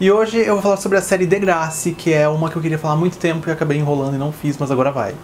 E hoje eu vou falar sobre a série Degrassi, que é uma que eu queria falar há muito tempo e acabei enrolando e não fiz, mas agora vai.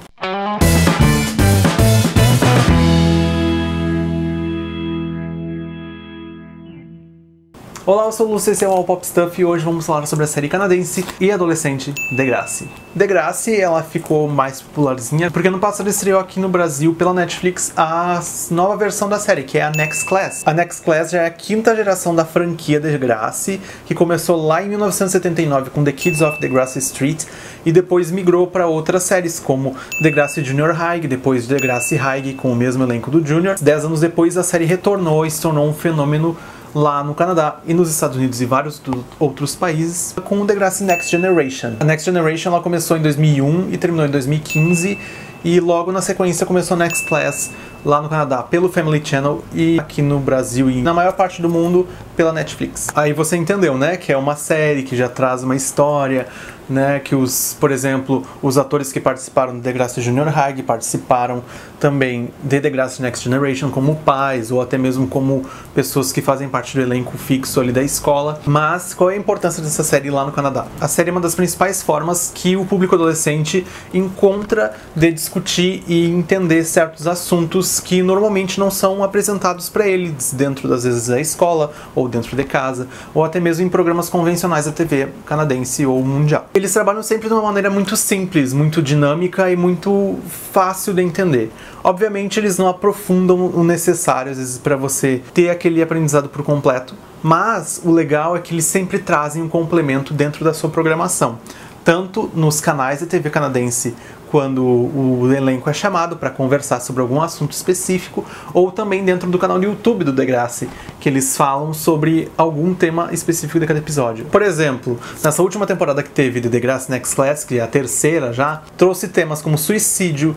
Olá, eu sou o Lúcio, esse é o All Pop Stuff e hoje vamos falar sobre a série canadense e adolescente Degrassi. Degrassi, ela ficou mais popularzinha porque no passado estreou aqui no Brasil pela Netflix a nova versão da série, que é a Next Class. A Next Class já é a quinta geração da franquia Degrassi, que começou lá em 1979 com The Kids of Degrassi Street e depois migrou para outras séries como Degrassi Junior High, depois Degrassi High com o mesmo elenco do Junior. 10 anos depois a série retornou e se tornou um fenômeno lá no Canadá e nos Estados Unidos e vários outros países com o Degrassi Next Generation. A Next Generation ela começou em 2001 e terminou em 2015 e logo na sequência começou a Next Class lá no Canadá pelo Family Channel e aqui no Brasil e na maior parte do mundo pela Netflix. Aí você entendeu, né, que é uma série que já traz uma história, né, que por exemplo, os atores que participaram do Degrassi Junior High participaram também de Degrassi Next Generation como pais ou até mesmo como pessoas que fazem parte do elenco fixo ali da escola. Mas qual é a importância dessa série lá no Canadá? A série é uma das principais formas que o público adolescente encontra de discutir e entender certos assuntos que normalmente não são apresentados para eles dentro das vezes da escola ou dentro de casa ou até mesmo em programas convencionais da TV canadense ou mundial. Eles trabalham sempre de uma maneira muito simples, muito dinâmica e muito fácil de entender. Obviamente eles não aprofundam o necessário às vezes para você ter aquele aprendizado por completo, mas o legal é que eles sempre trazem um complemento dentro da sua programação, tanto nos canais de TV canadense quando o elenco é chamado para conversar sobre algum assunto específico, ou também dentro do canal do YouTube do Degrassi, que eles falam sobre algum tema específico de cada episódio. Por exemplo, nessa última temporada que teve de Degrassi Next Class, que é a terceira já, trouxe temas como suicídio,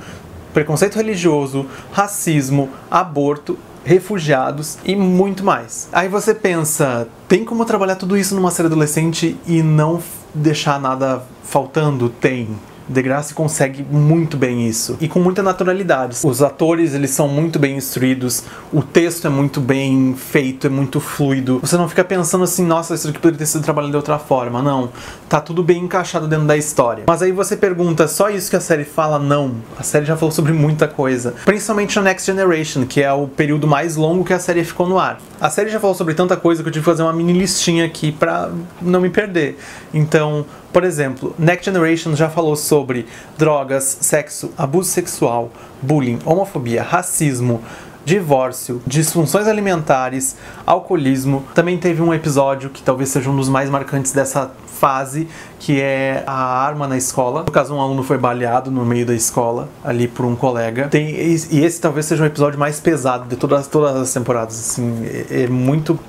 preconceito religioso, racismo, aborto, refugiados e muito mais. Aí você pensa, tem como trabalhar tudo isso numa série adolescente e não deixar nada faltando? Tem. Degrassi consegue muito bem isso e com muita naturalidade. Os atores, eles são muito bem instruídos, o texto é muito bem feito, é muito fluido. Você não fica pensando assim, nossa, isso aqui poderia ter sido trabalhado de outra forma. Não, tá tudo bem encaixado dentro da história. Mas aí você pergunta, só isso que a série fala? Não, a série já falou sobre muita coisa, principalmente na Next Generation, que é o período mais longo que a série ficou no ar. A série já falou sobre tanta coisa que eu tive que fazer uma mini listinha aqui pra não me perder. Então, por exemplo, Next Generation já falou sobre drogas, sexo, abuso sexual, bullying, homofobia, racismo, divórcio, disfunções alimentares, alcoolismo. Também teve um episódio que talvez seja um dos mais marcantes dessa fase, que é a arma na escola. No caso, um aluno foi baleado no meio da escola, ali por um colega. E esse talvez seja o episódio mais pesado de todas as temporadas. Assim, é muito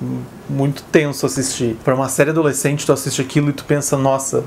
tenso assistir. Para uma série adolescente, tu assiste aquilo e tu pensa, nossa,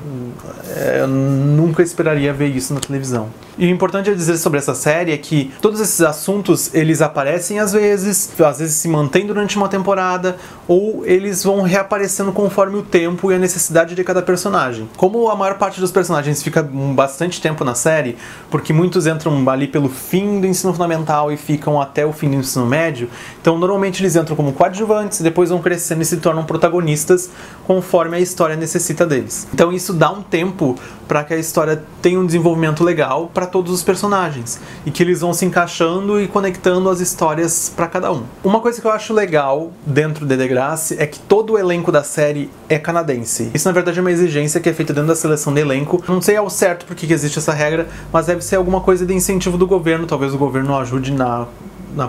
eu nunca esperaria ver isso na televisão. E o importante a dizer sobre essa série é que todos esses assuntos, eles aparecem às vezes se mantêm durante uma temporada, ou eles vão reaparecendo conforme o tempo e a necessidade de cada personagem. Como a maior parte dos personagens fica bastante tempo na série, porque muitos entram ali pelo fim do ensino fundamental e ficam até o fim do ensino médio, então normalmente eles entram como coadjuvantes e depois vão crescendo e se tornam protagonistas conforme a história necessita deles. Então isso dá um tempo para que a história tenha um desenvolvimento legal para todos os personagens e que eles vão se encaixando e conectando as histórias para cada um. Uma coisa que eu acho legal dentro de Degrassi é que todo o elenco da série é canadense. Isso na verdade é uma exigência que é feita dentro da seleção de elenco. Não sei ao certo por que existe essa regra, mas deve ser alguma coisa de incentivo do governo. Talvez o governo ajude na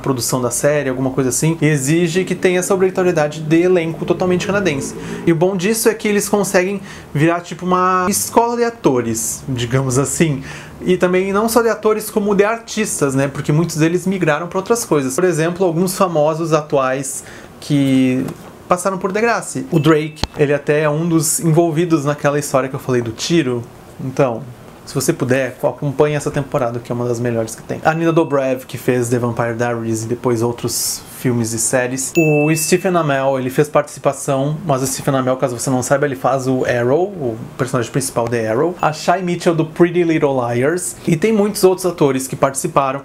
produção da série, alguma coisa assim, e exige que tenha essa obrigatoriedade de elenco totalmente canadense. E o bom disso é que eles conseguem virar tipo uma escola de atores, digamos assim. E também não só de atores, como de artistas, né? Porque muitos deles migraram para outras coisas. Por exemplo, alguns famosos atuais que passaram por Degrassi. O Drake, ele até é um dos envolvidos naquela história que eu falei do tiro. Então, se você puder, acompanhe essa temporada, que é uma das melhores que tem. A Nina Dobrev, que fez The Vampire Diaries e depois outros filmes e séries. O Stephen Amell, ele fez participação, mas o Stephen Amell, caso você não saiba, ele faz o Arrow, o personagem principal de Arrow. A Shy Mitchell do Pretty Little Liars. E tem muitos outros atores que participaram.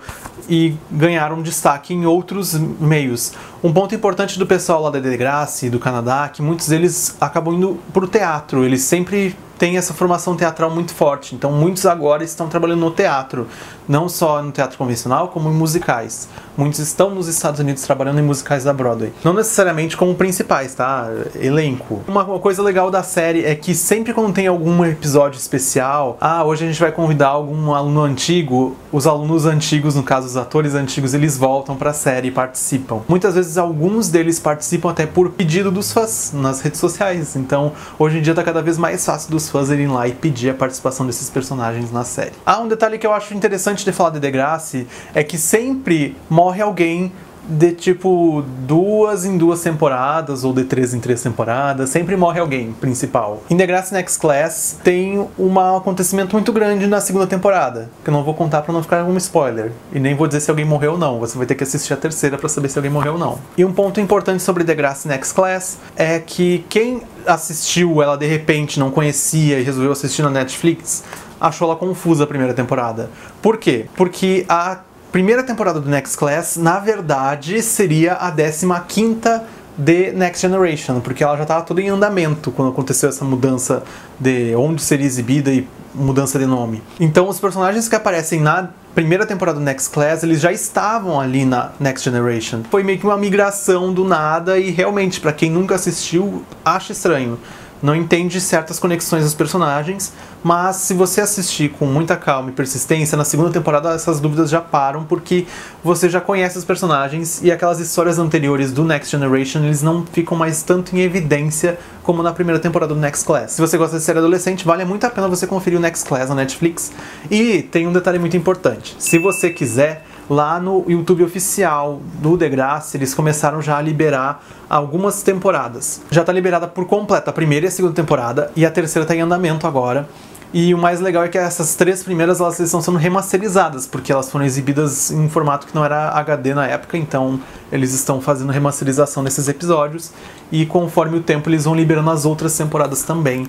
e ganharam destaque em outros meios. Um ponto importante do pessoal lá da Degrassi, do Canadá, que muitos deles acabam indo pro teatro. Eles sempre têm essa formação teatral muito forte. Então muitos agora estão trabalhando no teatro. Não só no teatro convencional, como em musicais. Muitos estão nos Estados Unidos trabalhando em musicais da Broadway. Não necessariamente como principais, tá? Elenco. Uma coisa legal da série é que sempre quando tem algum episódio especial, hoje a gente vai convidar algum aluno antigo, os alunos antigos, no caso os atores antigos, eles voltam pra série e participam. Muitas vezes alguns deles participam até por pedido dos fãs nas redes sociais. Então hoje em dia tá cada vez mais fácil dos fãs irem lá e pedir a participação desses personagens na série. Um detalhe que eu acho interessante de falar de Degrassi é que sempre morre alguém de tipo 2 em 2 temporadas ou de 3 em 3 temporadas, sempre morre alguém principal. Em Degrassi Next Class tem um acontecimento muito grande na segunda temporada, que eu não vou contar pra não ficar um spoiler, e nem vou dizer se alguém morreu ou não, você vai ter que assistir a terceira pra saber se alguém morreu ou não. E um ponto importante sobre Degrassi Next Class é que quem assistiu ela de repente, não conhecia e resolveu assistir na Netflix, achou ela confusa a primeira temporada. Por quê? Porque a primeira temporada do Next Class, na verdade, seria a 15ª de Next Generation, porque ela já estava toda em andamento quando aconteceu essa mudança de onde seria exibida e mudança de nome. Então os personagens que aparecem na primeira temporada do Next Class, eles já estavam ali na Next Generation. Foi meio que uma migração do nada e realmente, para quem nunca assistiu, acha estranho. Não entende certas conexões dos personagens, mas se você assistir com muita calma e persistência, na segunda temporada essas dúvidas já param, porque você já conhece os personagens e aquelas histórias anteriores do Next Generation, eles não ficam mais tanto em evidência como na primeira temporada do Next Class. Se você gosta de série adolescente, vale muito a pena você conferir o Next Class na Netflix. E tem um detalhe muito importante, se você quiser, lá no YouTube oficial do Degrassi, eles começaram já a liberar algumas temporadas. Já está liberada por completo a primeira e a segunda temporada, e a terceira está em andamento agora. E o mais legal é que essas 3 primeiras elas estão sendo remasterizadas, porque elas foram exibidas em um formato que não era HD na época, então eles estão fazendo remasterização desses episódios, e conforme o tempo eles vão liberando as outras temporadas também.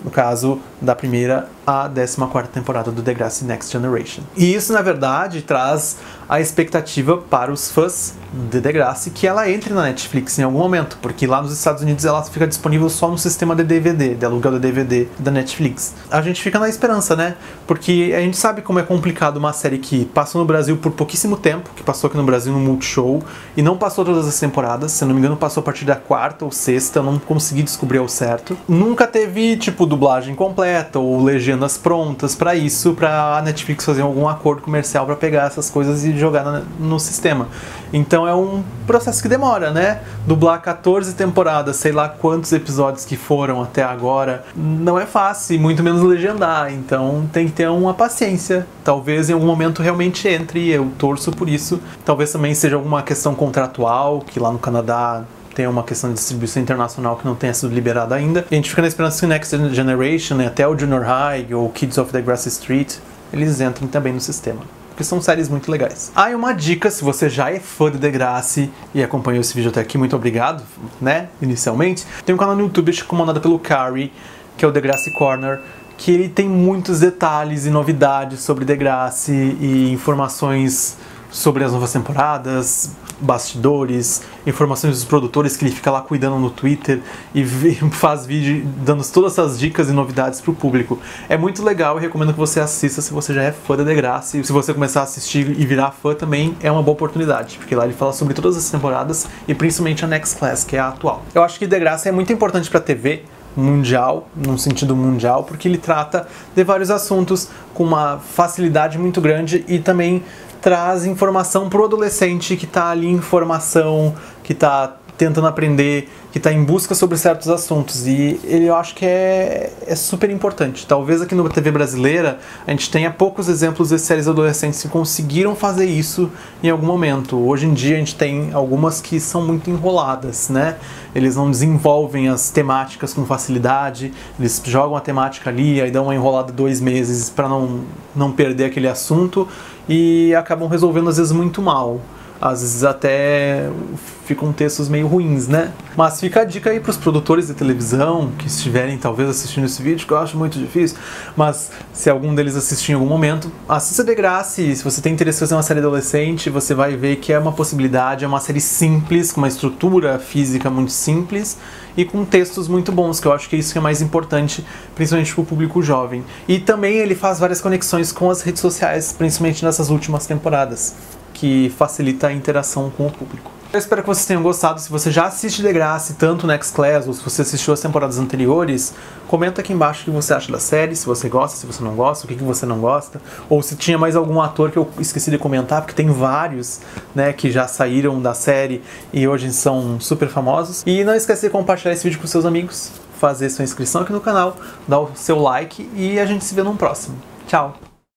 No caso, da primeira à 14ª temporada do Degrassi Next Generation. E isso, na verdade, traz a expectativa para os fãs de Degrassi que ela entre na Netflix em algum momento, porque lá nos Estados Unidos ela fica disponível só no sistema de DVD, de aluguel de DVD da Netflix. A gente fica na esperança, né? Porque a gente sabe como é complicado uma série que passou no Brasil por pouquíssimo tempo, que passou aqui no Brasil no Multishow, e não passou todas as temporadas, se não me engano passou a partir da 4ª ou 6ª, eu não consegui descobrir ao certo. Nunca teve, tipo, dublagem completa ou legendas prontas pra isso, pra Netflix fazer algum acordo comercial pra pegar essas coisas e jogar no sistema. Então é um processo que demora, né? Dublar 14 temporadas, sei lá quantos episódios que foram até agora, não é fácil, muito menos legendar, então tem que ter uma paciência. Talvez em algum momento realmente entre, eu torço por isso. Talvez também seja alguma questão contratual, que lá no Canadá tem uma questão de distribuição internacional que não tenha sido liberada ainda. E a gente fica na esperança que o Next Generation, né, até o Junior High ou Kids of the Grassy Street, eles entrem também no sistema, porque são séries muito legais. E uma dica, se você já é fã de Degrassi e acompanhou esse vídeo até aqui, muito obrigado, né, inicialmente. Tem um canal no YouTube comandado pelo Carrie, que é o Degrassi Corner, que ele tem muitos detalhes e novidades sobre Degrassi e informações sobre as novas temporadas, bastidores, informações dos produtores que ele fica lá cuidando no Twitter e faz vídeo dando todas essas dicas e novidades pro público. É muito legal e recomendo que você assista se você já é fã da Degrassi. Se você começar a assistir e virar fã também é uma boa oportunidade, porque lá ele fala sobre todas as temporadas e principalmente a Next Class, que é a atual. Eu acho que Degrassi é muito importante pra TV mundial, num sentido mundial, porque ele trata de vários assuntos com uma facilidade muito grande e também traz informação pro adolescente que tá ali em formação, que tá tentando aprender, que está em busca sobre certos assuntos, e eu acho que é super importante. Talvez aqui na TV brasileira a gente tenha poucos exemplos de séries adolescentes que conseguiram fazer isso em algum momento. Hoje em dia a gente tem algumas que são muito enroladas, né? Eles não desenvolvem as temáticas com facilidade, eles jogam a temática ali, aí dão uma enrolada 2 meses para não perder aquele assunto, e acabam resolvendo às vezes muito mal. às vezes até ficam textos meio ruins, né? Mas fica a dica aí pros produtores de televisão que estiverem talvez assistindo esse vídeo, que eu acho muito difícil, mas se algum deles assistir em algum momento, assista Degrassi. Se você tem interesse em fazer uma série adolescente, você vai ver que é uma possibilidade, é uma série simples, com uma estrutura física muito simples e com textos muito bons, que eu acho que é isso que é mais importante, principalmente para o público jovem. E também ele faz várias conexões com as redes sociais, principalmente nessas últimas temporadas, que facilita a interação com o público. Eu espero que vocês tenham gostado. Se você já assiste Degrassi, tanto Next Class, ou se você assistiu as temporadas anteriores, comenta aqui embaixo o que você acha da série, se você gosta, se você não gosta, o que você não gosta, ou se tinha mais algum ator que eu esqueci de comentar, porque tem vários, né, que já saíram da série e hoje são super famosos. E não esqueça de compartilhar esse vídeo com seus amigos, fazer sua inscrição aqui no canal, dar o seu like e a gente se vê no próximo. Tchau!